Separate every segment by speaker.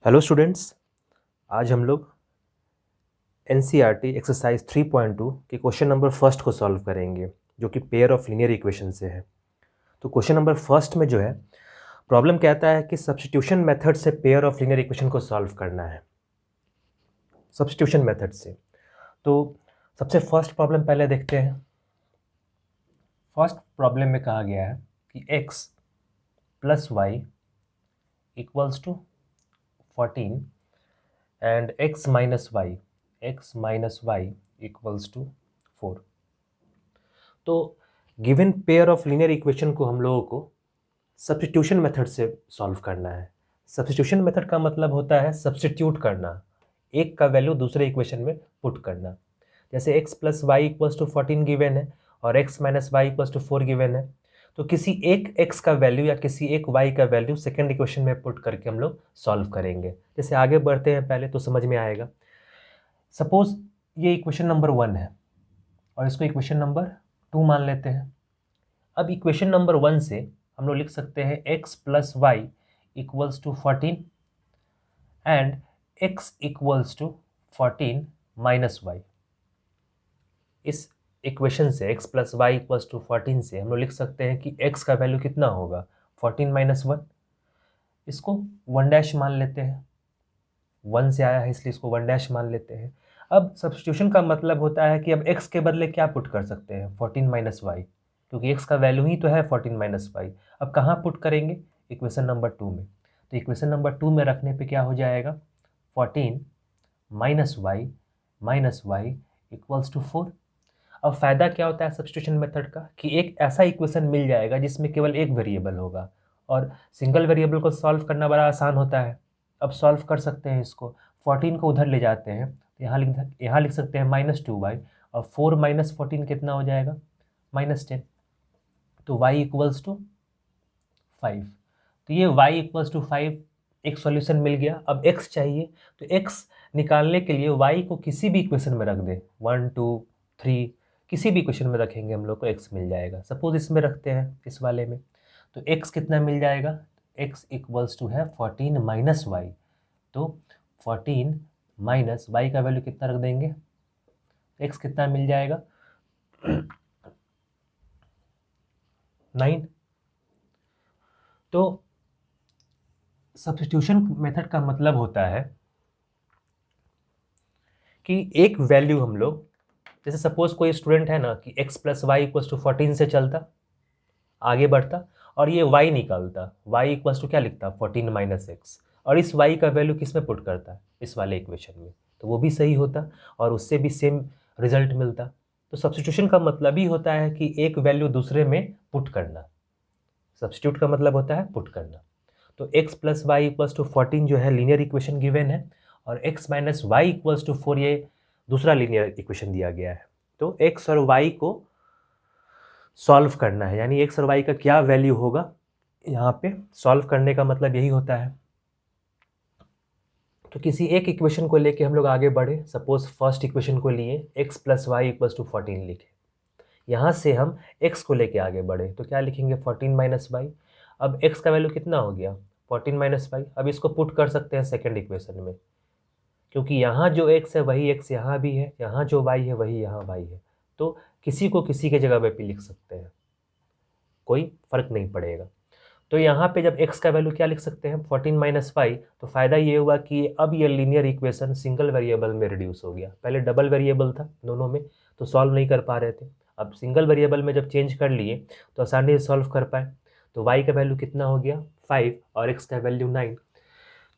Speaker 1: Hello students, आज हम लोग एनसीईआरटी एक्सरसाइज 3.2 के क्वेश्चन नंबर फर्स्ट को सॉल्व करेंगे, जो कि पेयर ऑफ लीनियर इक्वेशन से है। तो क्वेश्चन नंबर फर्स्ट में जो है प्रॉब्लम कहता है कि सब्स्टिट्यूशन मेथड से पेयर ऑफ लीनियर इक्वेशन को सॉल्व करना है। सब्स्टिट्यूशन मेथड से तो सबसे फर्स्ट प्रॉब्लम पहले देखते हैं। फर्स्ट प्रॉब्लम में कहा गया है कि x plus Y equals to 14 and x minus y equals to 4। तो given pair of linear equation को हम लोगों को सब्स्टिट्यूशन मेथड से सॉल्व करना है। सब्स्टिट्यूशन मेथड का मतलब होता है सब्स्टिट्यूट करना, एक का वैल्यू दूसरे इक्वेशन में पुट करना। जैसे x plus Y equals to 14 given है और x minus Y equals to 4 given है, तो किसी एक x का वैल्यू या किसी एक y का वैल्यू सेकेंड इक्वेशन में पुट करके हम लोग सॉल्व करेंगे। जैसे आगे बढ़ते हैं पहले तो समझ में आएगा। सपोज ये इक्वेशन नंबर 1 है और इसको इक्वेशन नंबर 2 मान लेते हैं। अब इक्वेशन नंबर 1 से हम लोग लिख सकते हैं x plus Y equals to 14 and x equals to 14 minus Y. इस इक्वेशन से x plus Y equals to 14 से हम लोग लिख सकते हैं कि x का वैल्यू कितना होगा 14 माइनस 1। इसको 1 डैश मान लेते हैं, 1 से आया है इसलिए इसको 1 डैश मान लेते हैं। अब सब्स्टिट्यूशन का मतलब होता है कि अब x के बदले क्या पुट कर सकते हैं 14 माइनस वाई, क्योंकि x का वैल्यू ही तो है 14 माइनस वाई। अब कहाँ पुट करेंगे? इक्वेशन नंबर 2 में। तो इक्वेशन नंबर 2 में रखने पे क्या हो जाएगा 14 माइनस वाई इक्वल्स टू 4। अब फायदा क्या होता है सब्स्टिट्यूशन मेथड का कि एक ऐसा इक्वेशन मिल जाएगा जिसमें केवल एक वेरिएबल होगा और सिंगल वेरिएबल को सॉल्व करना बड़ा आसान होता है। अब सॉल्व कर सकते हैं इसको, 14 को उधर ले जाते हैं तो यहाँ लिख सकते हैं -2y और 4 माइनस 14 कितना हो जाएगा -10। तो y इक्वल्स टू 5। तो ये y इक्वल्स टू 5 एक सॉल्यूशन मिल गया। अब x चाहिए तो x निकालने के लिए y को किसी भी इक्वेशन में रख दें, 1 2 3 किसी भी इक्वेशन में रखेंगे हम लोग को x मिल जाएगा। सपोज इसमें रखते हैं इस वाले में, तो x कितना मिल जाएगा, x इक्वल्स टू है 14 माइनस वाई। तो 14 माइनस वाई का वैल्यू कितना रख देंगे, x कितना मिल जाएगा 9। तो सब्स्टिट्यूशन मेथड का मतलब होता है कि एक वैल्यू हम लोग, जैसे सपोज कोई स्टूडेंट है ना कि x plus Y equals to 14 से चलता आगे बढ़ता और ये y निकालता, y इक्वल्स टू क्या लिखता 14 माइनस एक्स, और इस y का वैल्यू किस में पुट करता इस वाले इक्वेशन में, तो वो भी सही होता और उससे भी सेम रिजल्ट मिलता। तो सब्स्टिट्यूशन का मतलब ही होता है कि एक वैल्यू दूसरे में पुट करना। सब्स्टिट्यूट का मतलब होता है पुट करना। तो x plus Y equals to 14 जो है लीनियर इक्वेशन गिवन है और x minus Y equals to 4 ये दूसरा लीनियर इक्वेशन दिया गया है। तो x और y को सॉल्व करना है, यानी x और y का क्या वैल्यू होगा यहाँ पे सॉल्व करने का मतलब यही होता है। तो किसी एक इक्वेशन को लेके हम लोग आगे बढ़े। सपोज फर्स्ट इक्वेशन को लिए x plus Y equals to 14 लिखे, यहाँ से हम x को लेके आगे बढ़े तो क्या लिखेंगे 14 माइनस वाई। अब x का वैल्यू कितना हो गया 14 माइनस वाई। अब इसको पुट कर सकते हैं सेकेंड इक्वेशन में, क्योंकि यहाँ जो x है वही x यहाँ भी है, यहाँ जो y है वही यहाँ y है, तो किसी को किसी के जगह पे भी लिख सकते हैं, कोई फर्क नहीं पड़ेगा। तो यहाँ पे जब x का वैल्यू क्या लिख सकते हैं 14 माइनस वाई, तो फायदा ये हुआ कि अब ये लीनियर इक्वेशन सिंगल वेरिएबल में रिड्यूस हो गया। पहले डबल वेरिएबल था दोनों में तो सॉल्व नहीं कर पा रहे थे, अब सिंगल वेरिएबल में जब चेंज कर लिए तो आसानी से सॉल्व कर पाए। तो y का वैल्यू कितना हो गया 5 और x का वैल्यू 9।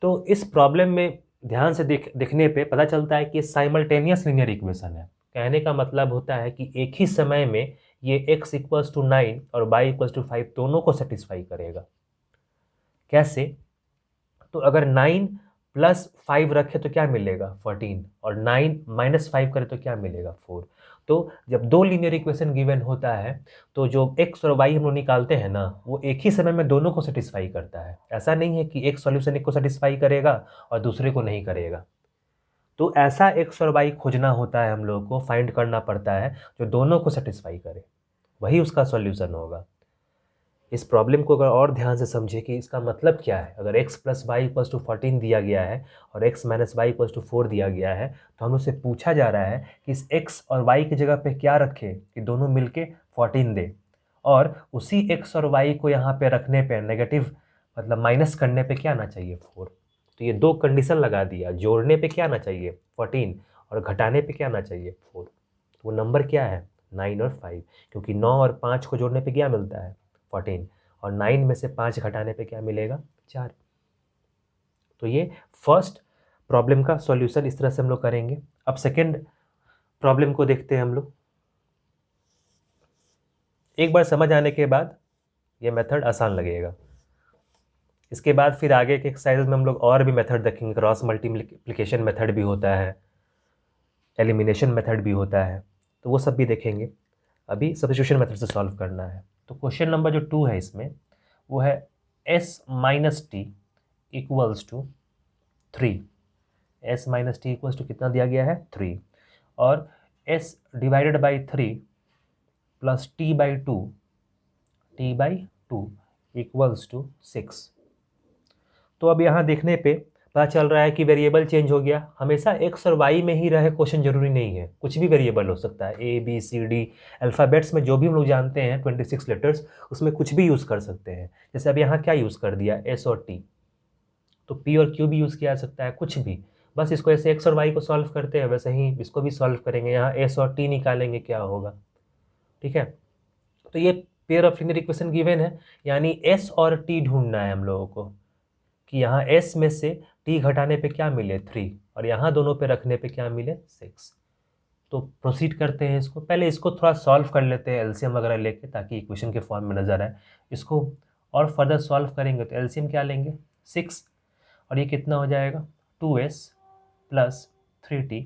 Speaker 1: तो इस प्रॉब्लम में ध्यान से देखने पे पता चलता है कि साइमल्टेनियस लीनियर इक्वेशन है। कहने का मतलब होता है कि एक ही समय में ये x इक्वल्स टू 9 और y इक्वल्स टू 5 दोनों को सेटिस्फाई करेगा। कैसे? तो अगर 9 प्लस 5 रखे तो क्या मिलेगा 14 और 9 माइनस 5 करे तो क्या मिलेगा 4। तो जब दो लीनियर इक्वेशन गिवन होता है तो जो x और y हम लोग निकालते हैं ना वो एक ही समय में दोनों को सेटिस्फाई करता है। ऐसा नहीं है कि एक सॉल्यूशन एक को सेटिस्फाई करेगा और दूसरे को नहीं करेगा। तो ऐसा x और y खोजना होता है, हम लोग को फाइंड करना पड़ता है जो दोनों को सेटिस्फाई करे, वही उसका सॉल्यूशन होगा। इस प्रॉब्लम को अगर और ध्यान से समझे कि इसका मतलब क्या है, अगर x plus Y equals to 14 दिया गया है और x minus Y equals to 4 दिया गया है, तो हम उससे पूछा जा रहा है कि इस x और y की जगह पे क्या रखें कि दोनों मिलके 14 दे, और उसी x और y को यहाँ पे रखने पे नेगेटिव मतलब माइनस करने पे क्या आना चाहिए 4। तो ये दो कंडीशन लगा दिया, जोड़ने पे क्या आना चाहिए 14 और घटाने पे क्या आना चाहिए 4। तो वो नंबर क्या है 9 और 5, क्योंकि 9 और 5 को जोड़ने पे क्या मिलता है 14, और 9 में से 5 घटाने पे क्या मिलेगा 4। तो ये फर्स्ट प्रॉब्लम का सॉल्यूशन इस तरह से हम लोग करेंगे। अब सेकंड प्रॉब्लम को देखते हैं हम लोग। एक बार समझ आने के बाद ये मेथड आसान लगेगा। इसके बाद फिर आगे के एक्सरसाइज में हम लोग और भी मेथड देखेंगे, क्रॉस मल्टीप्लिकेशन मेथड भी होता है, एलिमिनेशन मेथड भी होता है, तो वो सब भी देखेंगे। अभी सब्स्टिट्यूशन मेथड से सॉल्व करना है। तो क्वेश्चन नंबर जो 2 है इसमें वो है s minus T equals to 3। s minus T equals to कितना दिया गया है 3, और s divided by 3 plus t by 2 equals to 6। तो अब यहाँ देखने पे पता चल रहा है कि वेरिएबल चेंज हो गया। हमेशा एक्स और वाई में ही रहे क्वेश्चन जरूरी नहीं है, कुछ भी वेरिएबल हो सकता है, A B C D, alphabets में जो भी हम लोग जानते हैं 26 लेटर्स, उसमें कुछ भी यूज़ कर सकते हैं। जैसे अब यहाँ क्या यूज़ कर दिया एस और टी, तो पी और क्यू भी यूज़ किया जा सकता है, कुछ भी। बस इसको ऐसे एक्स और वाई को सॉल्व करते हैं, वैसे ही इसको भी सॉल्व करेंगे। यहाँ एस और टी निकालेंगे क्या होगा, ठीक है। तो ये pair of linear equation given है, यानी एस और टी ढूंढना है हम लोगों को कि यहाँ s में से t घटाने पे क्या मिले 3, और यहाँ दोनों पे रखने पे क्या मिले 6। तो प्रोसीड करते हैं इसको। पहले इसको थोड़ा सॉल्व कर लेते हैं एलसीएम वगैरह लेके, ताकि इक्वेशन के फॉर्म में नजर आए। इसको और फर्दर सॉल्व करेंगे तो एलसीएम क्या लेंगे 6, और ये कितना हो जाएगा 2s plus 3t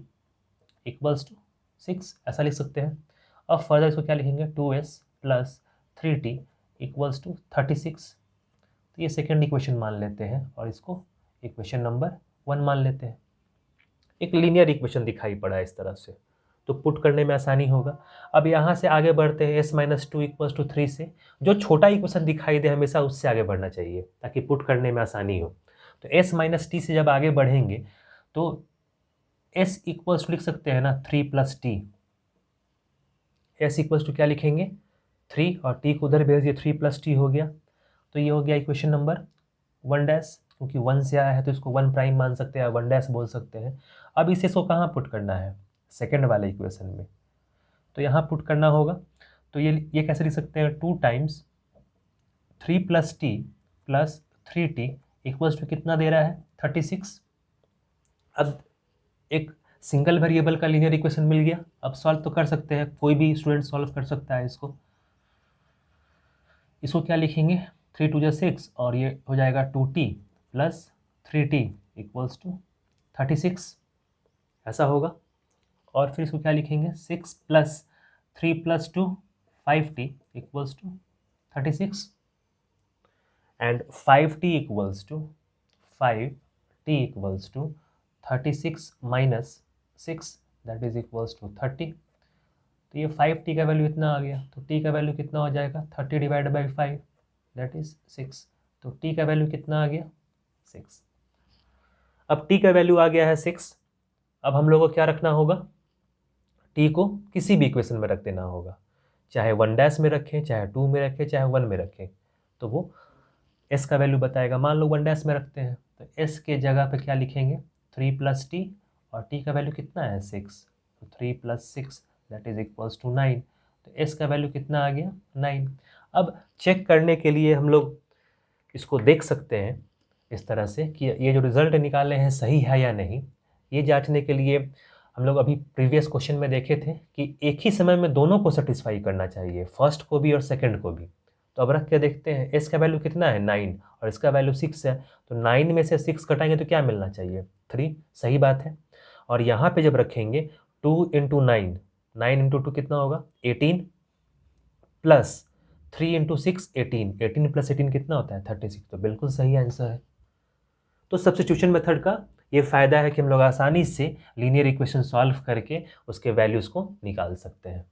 Speaker 1: equals to 6, ऐसा लिख सकते हैं। अब फर्दर इसको क्या लिखेंगे 2s plus 3t equals to 36। तो ये सेकेंड इक्वेशन मान लेते हैं और इसको इक्वेशन नंबर 1 मान लेते हैं। एक लीनियर इक्वेशन दिखाई पड़ा है इस तरह से, तो पुट करने में आसानी होगा। अब यहाँ से आगे बढ़ते हैं s माइनस 2 इक्वल्स टू 3 से। जो छोटा इक्वेशन दिखाई दे हमेशा उससे आगे बढ़ना चाहिए ताकि पुट करने में आसानी हो। तो s माइनस टी से जब आगे बढ़ेंगे तो s इक्वल्स टू लिख सकते हैं ना 3 plus T. s equals to क्या लिखेंगे 3, और t को उधर भेज दिए 3 प्लस टी हो गया। तो ये हो गया इक्वेशन नंबर 1 डैश, क्योंकि 1 से आया है तो इसको 1 प्राइम मान सकते हैं, 1 डैश बोल सकते हैं। अब इसे इसको कहाँ पुट करना है सेकेंड वाले इक्वेशन में, तो यहाँ पुट करना होगा। तो ये कैसे लिख सकते हैं 2 times 3 plus T plus 3t equals to कितना दे रहा है 36। अब एक सिंगल वेरिएबल का लीनियर इक्वेशन मिल गया। अब सॉल्व तो कर सकते हैं, कोई भी स्टूडेंट सॉल्व कर सकता है इसको। इसको क्या लिखेंगे 3 2 6, और ये हो जाएगा 2t plus 3t equals to 36, ऐसा होगा। और फिर इसको क्या लिखेंगे 6 plus 3 plus 2 5t equals to 36, and 5t equals to 36 minus 6 that is equals to 30। तो ये 5t का वैल्यू इतना आ गया, तो t का वैल्यू कितना हो जाएगा 30 डिवाइड बाई 5 दैट इज 6। तो t का वैल्यू कितना आ गया 6। अब t का वैल्यू आ गया है 6। अब हम लोगों को क्या रखना होगा, t को किसी भी इक्वेशन में रख देना होगा, चाहे 1 डैश में रखें, चाहे 2 में रखें, चाहे 1 में रखें, तो वो s का वैल्यू बताएगा। मान लो 1 डैश में रखते हैं तो s के जगह पे क्या लिखेंगे 3 प्लस टी, और t का वैल्यू कितना है 6, तो 3 plus 6 that is equals to 9। तो s का वैल्यू कितना आ गया 9। अब चेक करने के लिए हम लोग इसको देख सकते हैं इस तरह से कि ये जो रिजल्ट निकाले हैं सही है या नहीं। ये जांचने के लिए हम लोग अभी प्रीवियस क्वेश्चन में देखे थे कि एक ही समय में दोनों को सेटिस्फाई करना चाहिए, फर्स्ट को भी और सेकंड को भी। तो अब रख के देखते हैं, एस का वैल्यू कितना है 9 और इसका वैल्यू 6 है, तो 9 में से 6 घटाएंगे तो क्या मिलना चाहिए 3, सही बात है। और यहाँ पे जब रखेंगे 2 इंटू 9, 9 इंटू 2 कितना होगा 18, प्लस 3 इंटू 6 18, 18 प्लस 18 कितना होता है 36, तो बिल्कुल सही आंसर है। तो सब्स्टिट्यूशन मेथड का ये फ़ायदा है कि हम लोग आसानी से लीनियर इक्वेशन सॉल्व करके उसके वैल्यूज़ को निकाल सकते हैं।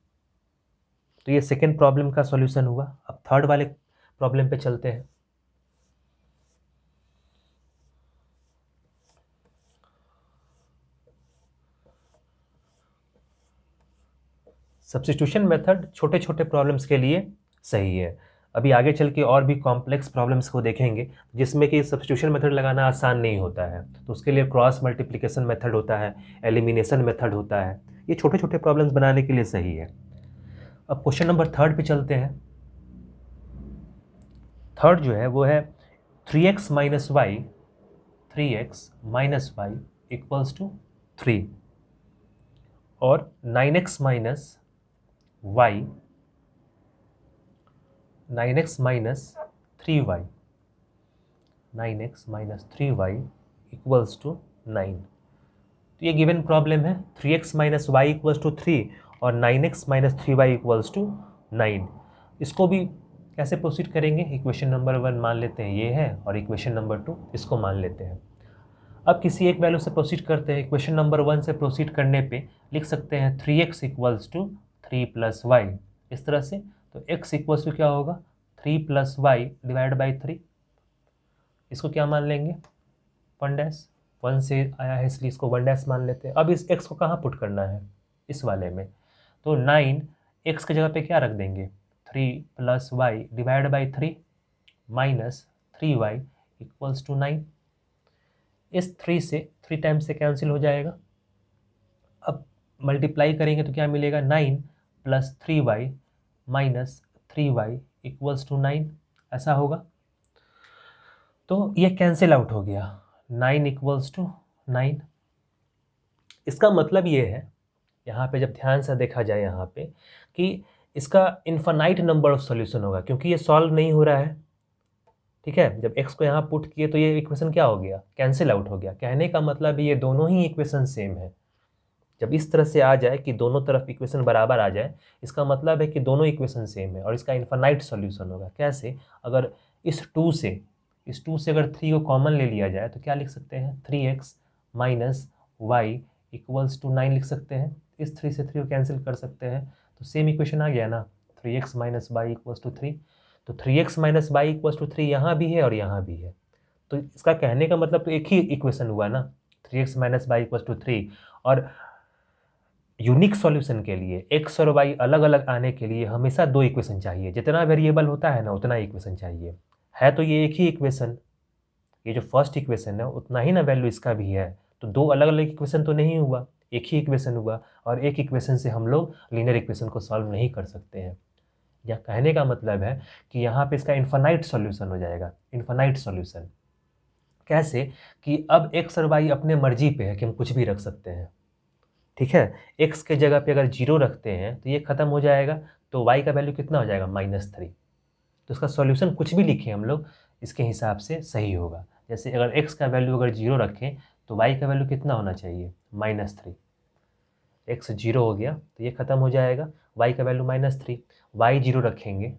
Speaker 1: तो ये सेकेंड प्रॉब्लम का सॉल्यूशन हुआ। अब थर्ड वाले प्रॉब्लम पे चलते हैं। सब्स्टिट्यूशन मेथड छोटे छोटे प्रॉब्लम्स के लिए सही है। अभी आगे चल के और भी कॉम्प्लेक्स प्रॉब्लम्स को देखेंगे जिसमें कि सब्स्टिट्यूशन मेथड लगाना आसान नहीं होता है, तो उसके लिए क्रॉस मल्टीप्लिकेशन मेथड होता है, एलिमिनेशन मेथड होता है। ये छोटे छोटे प्रॉब्लम्स बनाने के लिए सही है। अब क्वेश्चन नंबर 3 पे चलते हैं। थर्ड जो है वो है 3x minus Y, 3x minus Y equals to 3 और 9x minus Y, 9x minus 3y, 9x minus 3y equals to 9। तो ये गिवन प्रॉब्लम है, 3x minus Y equals to 3 और 9x minus 3y equals to 9। इसको भी कैसे proceed करेंगे, equation number 1 मान लेते हैं ये है और इक्वेशन नंबर 2 इसको मान लेते हैं। अब किसी एक वैल्यू से प्रोसीड करते हैं। इक्वेशन नंबर 1 से प्रोसीड करने पे लिख सकते हैं 3x equals to 3 plus Y, इस तरह से। तो x इक्वल्स टू क्या होगा, 3 प्लस वाई डिवाइड बाई 3। इसको क्या मान लेंगे, 1 डैश, 1 से आया है इसलिए इसको 1 डैश मान लेते हैं। अब इस x को कहाँ पुट करना है, इस वाले में। तो 9 x की जगह पे क्या रख देंगे, 3 plus Y divide by 3 minus 3y equals to 9। इस 3 से 3 टाइम्स से कैंसिल हो जाएगा। अब मल्टीप्लाई करेंगे तो क्या मिलेगा, 9 plus 3y minus 3y equals to 9, ऐसा होगा। तो ये कैंसिल आउट हो गया, 9 इक्वल्स टू 9। इसका मतलब ये है, यहाँ पे जब ध्यान से देखा जाए यहाँ पे, कि इसका इन्फानाइट नंबर ऑफ सॉल्यूशन होगा, क्योंकि ये सॉल्व नहीं हो रहा है। ठीक है, जब x को यहाँ पुट किए तो ये इक्वेशन क्या हो गया, कैंसिल आउट हो गया। कहने का मतलब ये दोनों ही इक्वेशन सेम है। जब इस तरह से आ जाए कि दोनों तरफ इक्वेशन बराबर आ जाए, इसका मतलब है कि दोनों इक्वेशन सेम है और इसका इन्फानाइट सॉल्यूशन होगा। कैसे, अगर इस 2 से अगर 3 को कॉमन ले लिया जाए तो क्या लिख सकते हैं, 3x minus Y equals to 9 लिख सकते हैं। इस 3 से 3 को कैंसिल कर सकते हैं तो सेम इक्वेशन आ गया ना, 3x minus Y equals to 3। तो 3x minus Y equals to 3 यहाँ भी है और यहाँ भी है। तो इसका कहने का मतलब तो एक ही इक्वेशन हुआ ना, 3x minus Y equals to 3। और यूनिक सॉल्यूशन के लिए x और y अलग अलग आने के लिए हमेशा 2 इक्वेशन चाहिए। जितना वेरिएबल होता है ना उतना इक्वेशन चाहिए। है तो ये एक ही इक्वेशन, ये जो फर्स्ट इक्वेशन है उतना ही ना वैल्यू इसका भी है। तो 2 अलग अलग इक्वेशन तो नहीं हुआ, एक ही इक्वेशन हुआ। और एक इक्वेशन से हम लोग लीनियर इक्वेशन को सॉल्व नहीं कर सकते हैं। यह कहने का मतलब है कि यहाँ पे इसका इन्फानाइट सॉल्यूशन हो जाएगा। इन्फानाइट सॉल्यूशन कैसे, कि अब x और y अपने मर्जी पे है कि हम कुछ भी रख सकते हैं। ठीक है, x के जगह पे अगर 0 रखते हैं तो ये खत्म हो जाएगा, तो y का वैल्यू कितना हो जाएगा, -3। तो इसका सॉल्यूशन कुछ भी लिखें हम लोग, इसके हिसाब से सही होगा। जैसे अगर x का वैल्यू अगर 0 रखें तो y का वैल्यू कितना होना चाहिए, -3। x 0 हो गया तो ये खत्म हो जाएगा, y का वैल्यू -3। y 0 रखेंगे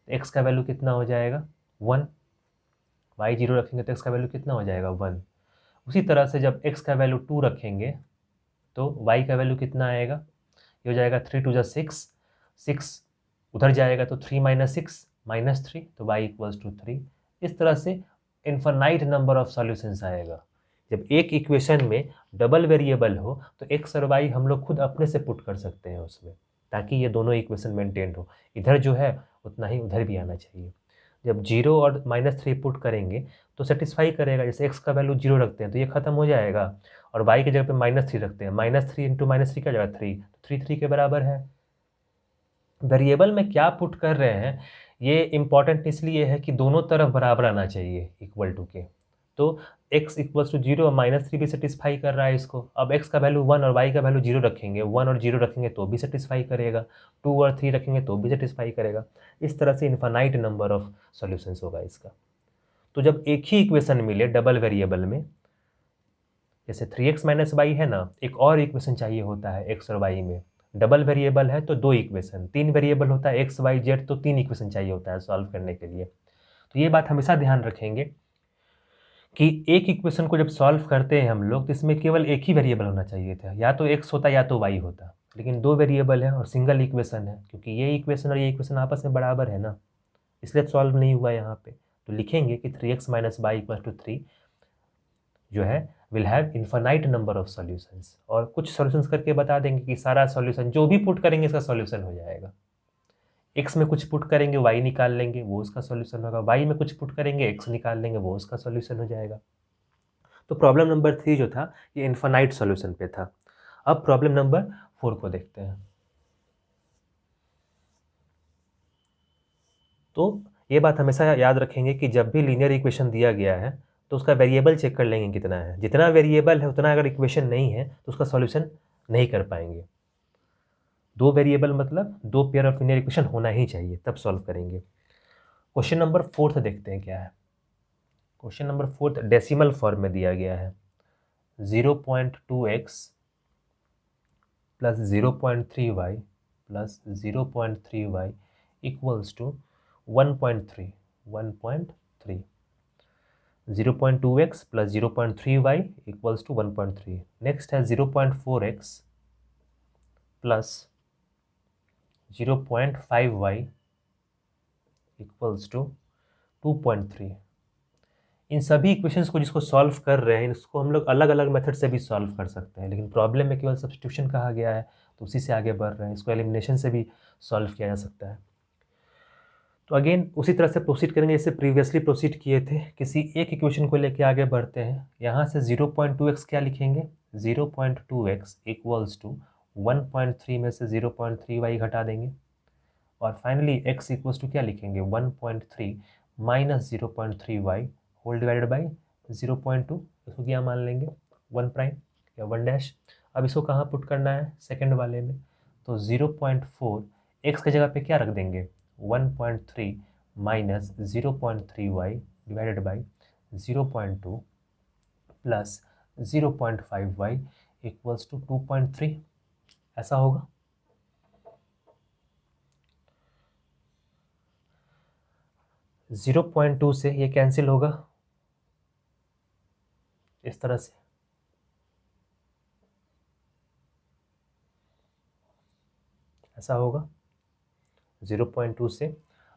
Speaker 1: x का वैल्यू कितना हो जाएगा, 1। y 0 रखेंगे तो x का वैल्यू कितना हो जाएगा, 1। उसी तरह से जब x का वैल्यू 2 रखेंगे तो y का वैल्यू कितना आएगा, ये हो जाएगा 3 2 6, 6 उधर जाएगा तो 3 माइनस 6 -3, तो y इक्वल्स टू 3। इस तरह से इन्फानाइट नंबर ऑफ सॉल्यूशंस आएगा। जब एक इक्वेशन में डबल वेरिएबल हो तो x और y हम लोग खुद अपने से पुट कर सकते हैं उसमें, ताकि ये दोनों इक्वेशन मेंटेन हो। इधर जो है उतना ही उधर भी आना चाहिए। जब 0 और -3 पुट करेंगे तो सेटिस्फाई करेगा। जैसे x का वैल्यू 0 रखते हैं तो ये खत्म हो जाएगा, और y की जगह पे -3 रखते हैं, -3 इंटू -3 का जगह 3, 3 के बराबर है। वेरिएबल में क्या पुट कर रहे हैं ये इंपॉर्टेंट इसलिए है कि दोनों तरफ बराबर आना चाहिए, इक्वल टू के। तो x इक्वल्स टू 0 और -3 भी सेटिस्फाई कर रहा है इसको। अब x का वैल्यू 1 और y का वैल्यू 0 रखेंगे, 1 और 0 रखेंगे तो भी सेटिस्फाई करेगा, 2 और 3 रखेंगे तो भी सेटिस्फाई करेगा। इस तरह से इन्फानाइट नंबर ऑफ सॉल्यूशंस होगा इसका। तो जब एक ही इक्वेशन मिले डबल वेरिएबल में, जैसे 3x माइनस वाई है ना, एक और इक्वेशन चाहिए होता है x और y में। डबल वेरिएबल है तो 2 इक्वेशन, 3 वेरिएबल होता है x y z तो 3 इक्वेशन चाहिए होता है सॉल्व करने के लिए। तो ये बात हमेशा ध्यान रखेंगे कि एक इक्वेशन को जब सॉल्व करते हैं हम लोग तो इसमें केवल एक ही वेरिएबल होना चाहिए था, या तो x होता या तो y होता। लेकिन 2 वेरिएबल है और सिंगल इक्वेशन है, क्योंकि ये इक्वेशन और ये इक्वेशन आपस में बराबर है ना। इसलिए सॉल्व नहीं हुआ यहाँ पे। तो लिखेंगे कि 3x minus Y equal to 3 जो है will have infinite number of solutions, और कुछ सॉल्यूशंस करके बता देंगे कि सारा सॉल्यूशन जो भी पुट करेंगे इसका सॉल्यूशन हो जाएगा। x में कुछ पुट करेंगे y निकाल लेंगे वो उसका सॉल्यूशन होगा, y में कुछ पुट करेंगे x निकाल लेंगे वो उसका सॉल्यूशन हो जाएगा। तो प्रॉब्लम नंबर 3 जो था ये इन्फानाइट सॉल्यूशन पे था। अब प्रॉब्लम नंबर 4 को देखते हैं। तो ये बात हमेशा याद रखेंगे कि जब भी लीनियर इक्वेशन दिया गया है तो उसका वेरिएबल चेक कर लेंगे कितना है। जितना वेरिएबल है उतना अगर इक्वेशन नहीं है तो उसका सॉल्यूशन नहीं कर पाएंगे। 2 वेरिएबल मतलब 2 पेयर ऑफ लीनियर इक्वेशन होना ही चाहिए, तब सॉल्व करेंगे। क्वेश्चन नंबर 4 देखते हैं क्या है। क्वेश्चन नंबर 4 डेसिमल फॉर्म में दिया गया है। 0.2x plus 0.3y plus 0.3y equals to 1.3 0.2x plus 0.3y equals to 1.3। Next है 0.4x plus 0.5y equals to 2.3। इन सभी इक्वेशंस को जिसको सॉल्व कर रहे हैं इसको हम लोग अलग अलग मेथड से भी सॉल्व कर सकते हैं, लेकिन प्रॉब्लम में केवल सब्स्टिट्यूशन कहा गया है तो उसी से आगे बढ़ रहे हैं। इसको एलिमिनेशन से भी सॉल्व किया जा सकता है। तो अगेन उसी तरह से प्रोसीड करेंगे जैसे प्रीवियसली प्रोसीड किए थे। किसी एक इक्वेशन को लेके आगे बढ़ते हैं। यहाँ से 0.2x क्या लिखेंगे, 0.2x इक्वल्स टू 1.3 में से 0.3y घटा देंगे, और फाइनली x इक्वल्स टू क्या लिखेंगे 1.3 minus 0.3y whole divided by 0.2। इसको क्या मान लेंगे 1 प्राइम या 1 डैश। अब इसको कहाँ पुट करना है सेकंड वाले में, तो 0.4 x की जगह पे क्या रख देंगे 1.3 minus 0.3y divided by 0.2 plus 0.5y equals to 2.3। ऐसा होगा। जीरो पॉइंट टू से ये कैंसिल होगा इस तरह से, ऐसा होगा। 0.2 से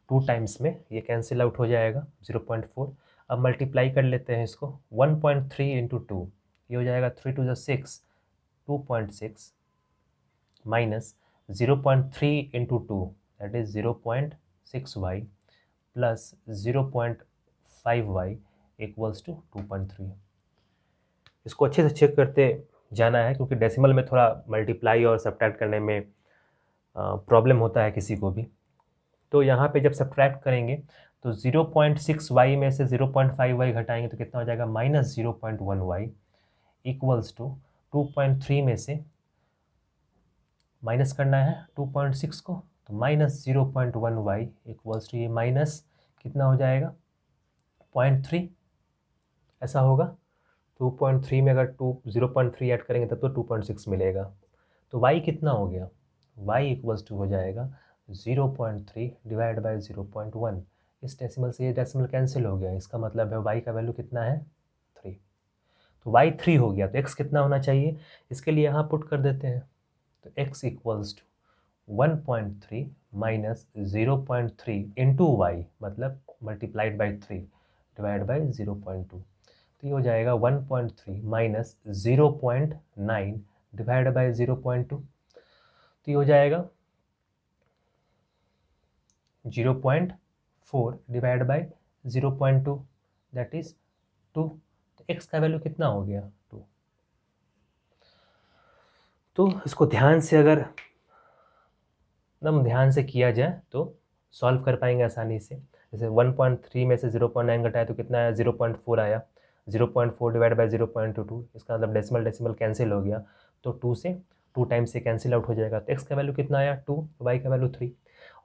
Speaker 1: 2 टाइम्स में ये कैंसिल आउट हो जाएगा 0.4। अब मल्टीप्लाई कर लेते हैं इसको 1.3 इंटू 2, ये हो जाएगा 3 to 6 2.6 minus 0.3 into 2 that is 0.6y plus 0.5y equals to 2.3। इसको अच्छे से चेक करते जाना है क्योंकि डेसिमल में थोड़ा मल्टीप्लाई और सब्ट्रैक्ट करने में प्रॉब्लम होता है किसी को भी। तो यहाँ पे जब सब्ट्रैक्ट करेंगे तो 0.6y में से 0.5y घटाएंगे तो कितना हो जाएगा -0.1y इक्वल्स टू 2.3 में से माइनस करना है 2.6 को, तो -0.1y इक्वल्स टू ये माइनस कितना हो जाएगा 0.3। ऐसा होगा। 2.3 में अगर 0.3 ऐड करेंगे तब तो 2.6 मिलेगा। तो y कितना हो गया, y इक्वल्स टू हो जाएगा 0.3 डिवाइड बाई 0.1। इस डेसिमल से ये डेसिमल कैंसिल हो गया, इसका मतलब है y का वैल्यू कितना है 3। तो y 3 हो गया, तो x कितना होना चाहिए इसके लिए यहाँ पुट कर देते हैं। तो x equals to 1.3 minus 0.3 into Y मतलब मल्टीप्लाइड बाई 3 डिवाइड बाई 0.2। तो ये हो जाएगा 1.3 माइनस 0.9 डिवाइड बाई 0.2। तो ये हो जाएगा 0.4 डिवाइड बाई 0.2 दैट इज 2। तो x का वैल्यू कितना हो गया 2। तो इसको ध्यान से अगर एकदम ध्यान से किया जाए तो सॉल्व कर पाएंगे आसानी से। जैसे 1.3 में से 0.9 घटाया तो कितना आया 0.4 आया, 0.4 डिवाइड बाई 0.22, इसका मतलब डेसिमल कैंसिल हो गया। तो 2 से 2 टाइम्स से कैंसिल आउट हो जाएगा। तो x का वैल्यू कितना आया 2, y का वैल्यू 3।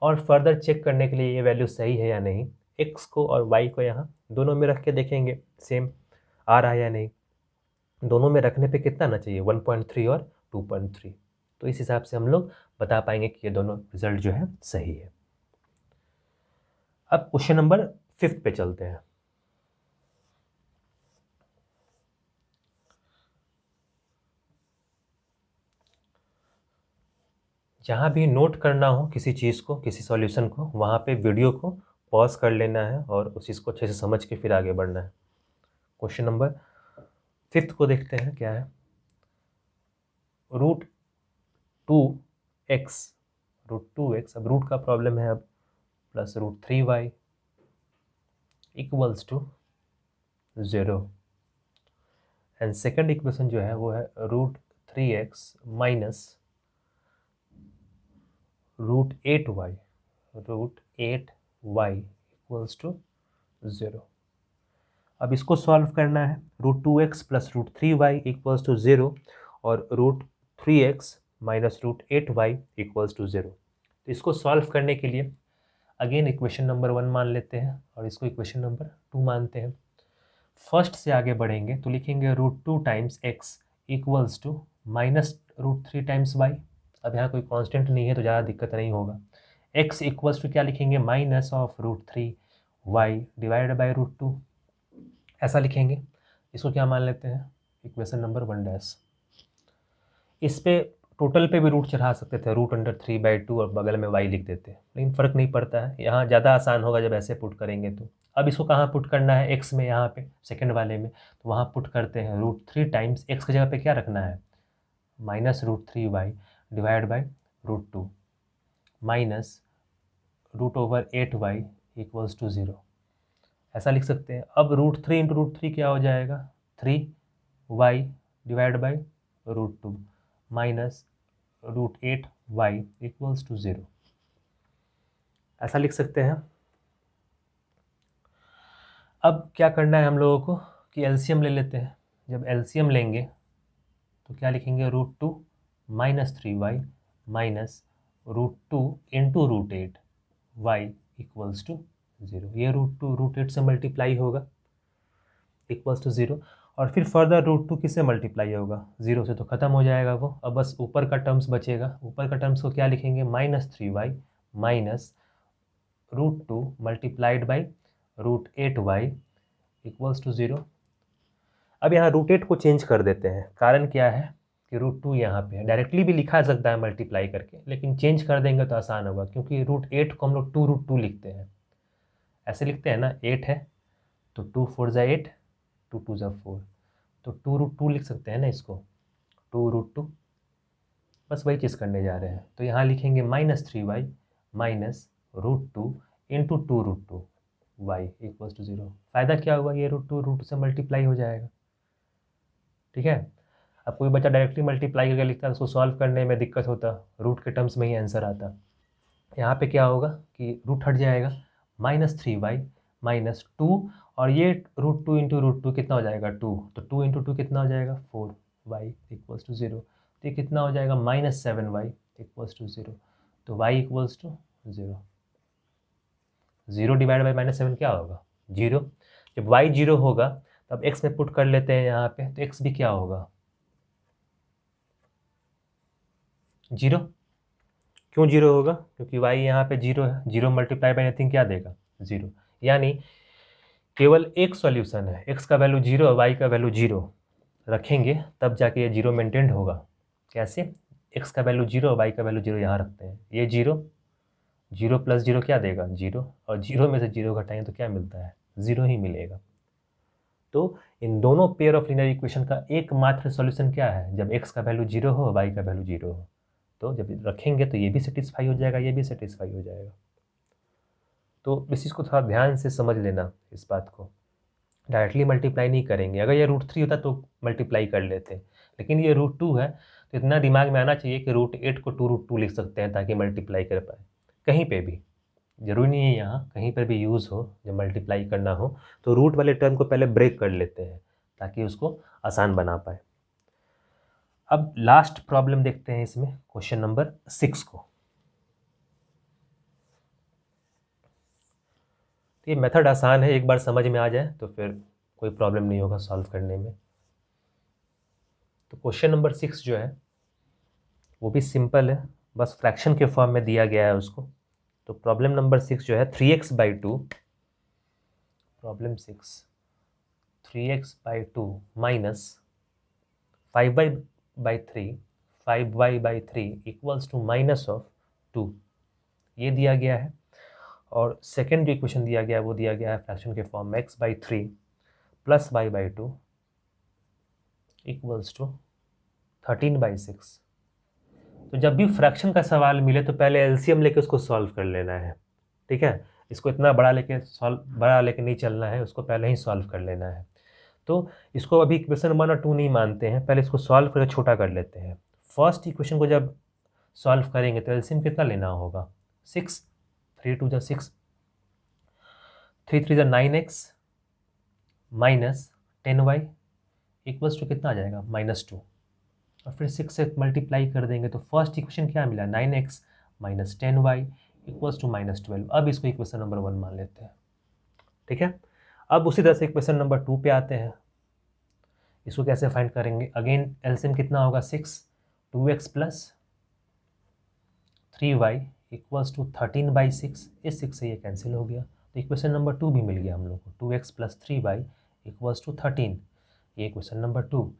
Speaker 1: और फर्दर चेक करने के लिए ये वैल्यू सही है या नहीं, x को और y को यहाँ दोनों में रख के देखेंगे सेम आ रहा है या नहीं। दोनों में रखने पे कितना आना चाहिए 1.3 और 2.3। तो इस हिसाब से हम लोग बता पाएंगे कि ये दोनों रिजल्ट जो है सही है। अब क्वेश्चन नंबर 5 पे चलते हैं। जहाँ भी नोट करना हो किसी चीज़ को, किसी सॉल्यूशन को, वहाँ पे वीडियो को पॉज कर लेना है और उस चीज़ को अच्छे से समझ के फिर आगे बढ़ना है। क्वेश्चन नंबर 5 को देखते हैं क्या है। रूट 2x, अब रूट का प्रॉब्लम है अब, plus √3y equals to 0। And second equation जो है वो है √3x minus √8y equals to 0। अब इसको सॉल्व करना है। √2x plus √3y equals to 0 और √3x minus √8y equals to 0। तो इसको सॉल्व करने के लिए अगेन इक्वेशन नंबर 1 मान लेते हैं और इसको इक्वेशन नंबर 2 मानते हैं। फर्स्ट से आगे बढ़ेंगे तो लिखेंगे √2 times x equals to minus √3 times y। अब यहाँ कोई कांस्टेंट नहीं है तो ज़्यादा दिक्कत नहीं होगा। x इक्वल्स टू क्या लिखेंगे, minus of √3y divided by √2, ऐसा लिखेंगे। इसको क्या मान लेते हैं, इक्वेशन नंबर 1 इस पे टोटल पे भी रूट चढ़ा सकते थे, √√3/2 और बगल में y लिख देते, लेकिन फ़र्क नहीं पड़ता है। यहाँ ज़्यादा आसान होगा जब ऐसे पुट करेंगे तो। अब इसको कहाँ पुट करना है, x में, यहाँ पे सेकंड वाले में, तो वहाँ पुट करते हैं। √3 टाइम्स x की जगह पे क्या रखना है, minus √3y divide by √2 minus √8y equals to 0, ऐसा लिख सकते हैं। अब √3 इंटू √3 क्या हो जाएगा, 3y divide by √2 minus √8y equals to 0, ऐसा लिख सकते हैं। अब क्या करना है हम लोगों को कि एलसीएम ले लेते हैं। जब एलसीएम लेंगे तो क्या लिखेंगे, √2 minus 3y minus √2 into √8y equals to 0। ये √2 √8 से मल्टीप्लाई होगा इक्वल्स टू 0, और फिर फर्दर √2 किससे मल्टीप्लाई होगा, 0 से, तो ख़त्म हो जाएगा वो। अब बस ऊपर का टर्म्स बचेगा। ऊपर का टर्म्स को क्या लिखेंगे, minus 3y minus √2 multiplied by √8y equals to 0। अब यहाँ √8 को चेंज कर देते हैं। कारण क्या है कि √2 यहाँ पे है, डायरेक्टली भी लिखा जा सकता है मल्टीप्लाई करके, लेकिन चेंज कर देंगे तो आसान होगा, क्योंकि √8 को हम लोग 2√2 लिखते हैं, ऐसे लिखते हैं ना, 8 है तो 2 4 ज़ा 8, 2 2 ज़ा 4, तो 2√2 लिख सकते हैं ना इसको, 2√2। बस वही चीज़ करने जा रहे हैं। तो यहाँ लिखेंगे minus 3y minus √2 into 2√2y equals to 0। फ़ायदा क्या हुआ, ये √2 से मल्टीप्लाई हो जाएगा, ठीक है। अब कोई बच्चा डायरेक्टली मल्टीप्लाई करके लिखता है, उसको सॉल्व करने में दिक्कत होता, रूट के टर्म्स में ही आंसर आता। यहाँ पे क्या होगा कि रूट हट जाएगा, माइनस 3y माइनस 2, और ये √2 इंटू √2 कितना हो जाएगा, 2, तो 2 इंटू 2 कितना हो जाएगा, 4y इक्वल्स टू 0। तो ये कितना हो जाएगा, माइनस 7y इक्वल्स टू 0। तो y equals to 0। 0 divide by minus 7 क्या होगा, 0। जब y 0 होगा तब x में पुट कर लेते हैं यहाँ पे, तो x भी क्या होगा, 0। क्यों 0 होगा, क्योंकि y यहाँ पे 0 है। 0 मल्टीप्लाई बाई नथिंग क्या देगा, 0। यानी केवल एक सॉल्यूशन है, x का वैल्यू 0 और y का वैल्यू 0 रखेंगे तब जाके ये 0 मेंटेन्ड होगा। कैसे, x का वैल्यू 0 और y का वैल्यू 0 यहाँ रखते हैं, ये 0, 0 प्लस 0 क्या देगा, 0, और 0 में से 0 घटाएंगे तो क्या मिलता है, 0 ही मिलेगा। तो इन दोनों पेयर ऑफ लीनियर इक्वेशन का एकमात्र सॉल्यूशन क्या है, जब x का वैल्यू 0 हो, y का वैल्यू 0 हो। तो जब रखेंगे तो ये भी सेटिस्फाई हो जाएगा, ये भी सेटिस्फाई हो जाएगा। तो इस चीज़ को थोड़ा ध्यान से समझ लेना, इस बात को डायरेक्टली मल्टीप्लाई नहीं करेंगे। अगर ये √3 होता तो मल्टीप्लाई कर लेते, लेकिन ये √2 है, तो इतना दिमाग में आना चाहिए कि √8 को 2√2 लिख सकते हैं ताकि मल्टीप्लाई कर पाए। कहीं पे भी, जरूरी नहीं है यहाँ, कहीं पर भी यूज़ हो, जब मल्टीप्लाई करना हो तो रूट वाले टर्म को पहले ब्रेक कर लेते हैं ताकि उसको आसान बना पाए। अब लास्ट प्रॉब्लम देखते हैं इसमें, क्वेश्चन नंबर 6 को। तो ये मेथड आसान है, एक बार समझ में आ जाए तो फिर कोई प्रॉब्लम नहीं होगा सॉल्व करने में। तो क्वेश्चन नंबर 6 जो है वो भी सिंपल है, बस फ्रैक्शन के फॉर्म में दिया गया है उसको। तो प्रॉब्लम नंबर 6 जो है 3x/2, problem 6 3x/2 minus 5y/3 5y/3 equals to minus of 2, ये दिया गया है। और सेकेंड जो इक्वेशन दिया गया है वो दिया गया है फ्रैक्शन के फॉर्म में x/3 plus y/2 equals to 13/6। तो जब भी फ्रैक्शन का सवाल मिले तो पहले एलसीएम लेके उसको सॉल्व कर लेना है, ठीक है। इसको इतना बड़ा लेके नहीं चलना है, उसको पहले ही सॉल्व कर लेना है। तो इसको अभी इक्वेशन 1 और 2 नहीं मानते हैं, पहले इसको सॉल्व करके छोटा कर लेते हैं। फर्स्ट इक्वेशन को जब सॉल्व करेंगे तो एलसीएम कितना लेना होगा, 6, 3 2 6, 3 3 9x minus 10y equals to कितना आ जाएगा, -2, और फिर 6 से मल्टीप्लाई कर देंगे तो फर्स्ट इक्वेशन क्या मिला, 9x minus 10y equals to -12। अब इसको इक्वेशन नंबर 1 मान लेते हैं, ठीक है। अब उसी तरह से इक्वेशन नंबर 2 पे आते हैं। इसको कैसे फाइंड करेंगे, अगेन एलसीएम कितना होगा, 6, 2x plus 3y equals to 13/6। इस 6 से ये कैंसिल हो गया तो इक्वेशन नंबर 2 भी मिल गया हम लोग को, 2x plus 3y equals to 13। ये इक्वेशन नंबर 2।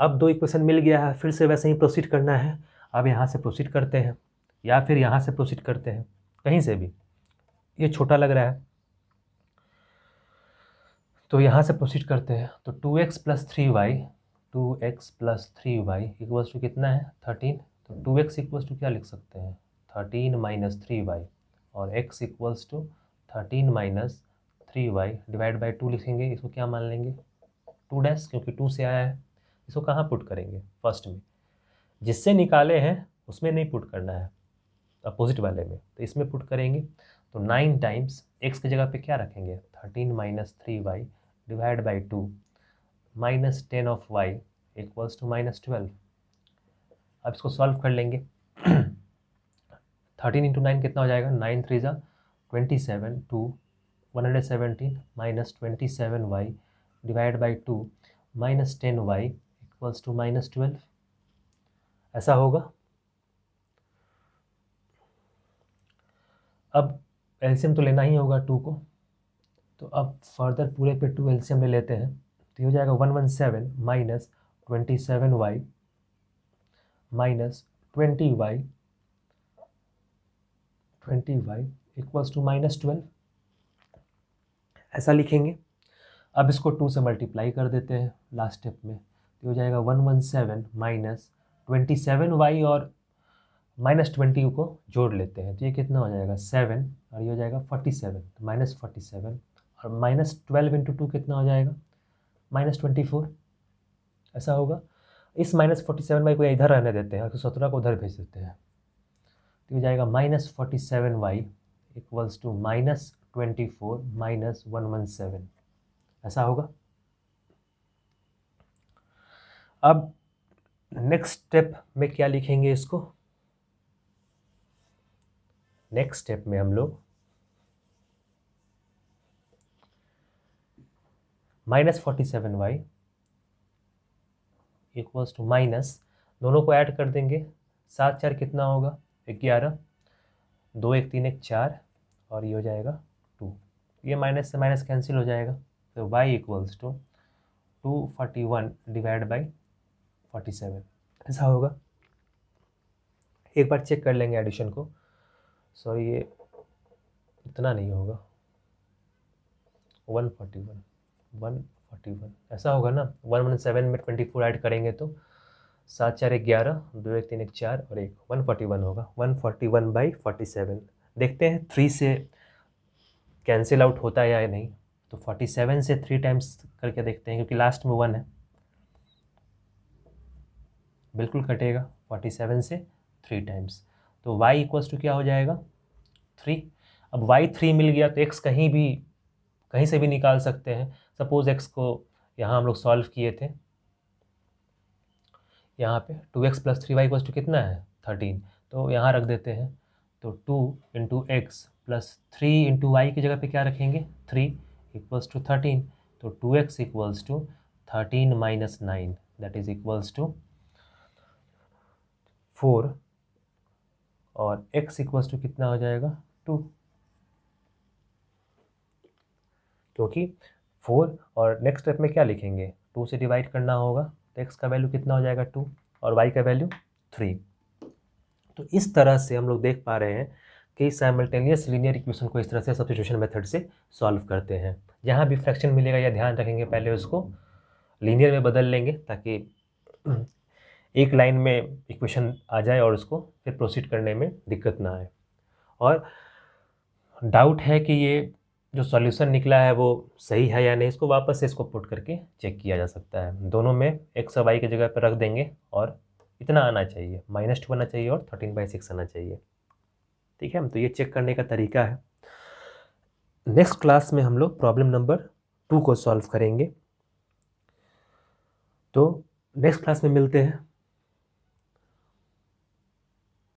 Speaker 1: अब 2 इक्वेशन मिल गया है, फिर से वैसे ही प्रोसीड करना है। अब यहाँ से प्रोसीड करते हैं या फिर यहाँ से प्रोसीड करते हैं, कहीं से भी, ये छोटा लग रहा है तो यहाँ से प्रोसीड करते हैं। तो 2x plus 3y equals to कितना है, 13। तो 2x इक्वल्स टू क्या लिख सकते हैं, 13 माइनस 3y, और x equals to 13 minus 3y divide by 2 लिखेंगे। इसको क्या मान लेंगे, 2 डैश, क्योंकि 2 से आया है। इसको कहाँ पुट करेंगे, फर्स्ट में, जिससे निकाले हैं उसमें नहीं पुट करना है, अपोजिट वाले में, तो इसमें पुट करेंगे। तो 9 टाइम्स x की जगह पे क्या रखेंगे, 13 minus 3y divide by 2 minus 10 of y equals to -12। अब इसको सॉल्व कर लेंगे। 13 इंटू 9 कितना हो जाएगा, 9 3 जा 27 to 117 minus 27y divide by 2 minus 10y equals to -12। ऐसा होगा। अब एलसीएम तो लेना ही होगा 2 को, तो अब फर्दर पूरे पे 2 एलसीएम ले लेते हैं। तो ये हो जाएगा 117 minus 27y minus 20y equals to -12, ऐसा लिखेंगे। अब इसको 2 से मल्टीप्लाई कर देते हैं लास्ट स्टेप में, तो हो जाएगा 117 माइनस 27y और -20 को जोड़ लेते हैं तो ये कितना हो जाएगा, 7, और ये हो जाएगा 47, तो -47, और -12 इंटू 2 कितना हो जाएगा, -24। ऐसा होगा। इस -47y को इधर रहने देते हैं और 17 को उधर भेज देते हैं, तो हो जाएगा -47y इक्वल्स टू -24 माइनस 117। ऐसा होगा। अब नेक्स्ट स्टेप में क्या लिखेंगे, इसको नेक्स्ट स्टेप में हम लोग -47y इक्वल्स टू माइनस, दोनों को ऐड कर देंगे, 7 4 कितना होगा, 11, 2 1 3 1 4, और ये हो जाएगा 2। ये माइनस से माइनस कैंसिल हो जाएगा, तो y equals to 241 divide by 47। ऐसा होगा। एक बार चेक कर लेंगे एडिशन को, सॉरी ये इतना नहीं होगा, 141 ऐसा होगा ना। 117 में 24 ऐड करेंगे तो 7 4 11, 2 1 3 1 4 और 1 141 होगा, 141/47। देखते हैं 3 से कैंसिल आउट होता है या नहीं। तो 47 से 3 टाइम्स करके देखते हैं, क्योंकि लास्ट में 1 है, बिल्कुल कटेगा 47 से 3 टाइम्स। तो y इक्वल्स टू क्या हो जाएगा, 3। अब y 3 मिल गया तो x कहीं से भी निकाल सकते हैं। सपोज x को यहाँ हम लोग सॉल्व किए थे, यहाँ पे 2x plus 3y equals to कितना है, 13, तो यहाँ रख देते हैं। तो 2 into X plus 3 into Y की जगह पे क्या रखेंगे, 3 इक्वल्स टू 13। तो 2x equals to 13 minus 9 that is equals to 4, और x इक्वल्स टू कितना हो जाएगा, 2, क्योंकि 4, और नेक्स्ट स्टेप में क्या लिखेंगे, 2 से डिवाइड करना होगा, तो x का वैल्यू कितना हो जाएगा, 2, और y का वैल्यू 3। तो इस तरह से हम लोग देख पा रहे हैं कि साइमल्टेनियस लीनियर इक्वेशन को इस तरह से सब्स्टिट्यूशन मेथड से सॉल्व करते हैं। जहाँ भी फ्रैक्शन मिलेगा या ध्यान रखेंगे पहले उसको लीनियर में बदल लेंगे ताकि एक लाइन में इक्वेशन आ जाए और उसको फिर प्रोसीड करने में दिक्कत ना आए। और डाउट है कि ये जो सॉल्यूशन निकला है वो सही है या नहीं, इसको वापस से इसको पुट करके चेक किया जा सकता है। दोनों में x और y की जगह पर रख देंगे और इतना आना चाहिए, -2 आना चाहिए और 13/6 आना चाहिए। ठीक है, तो ये चेक करने का तरीका है। नेक्स्ट क्लास में हम लोग प्रॉब्लम नंबर 2 को सॉल्व करेंगे। तो नेक्स्ट क्लास में मिलते हैं।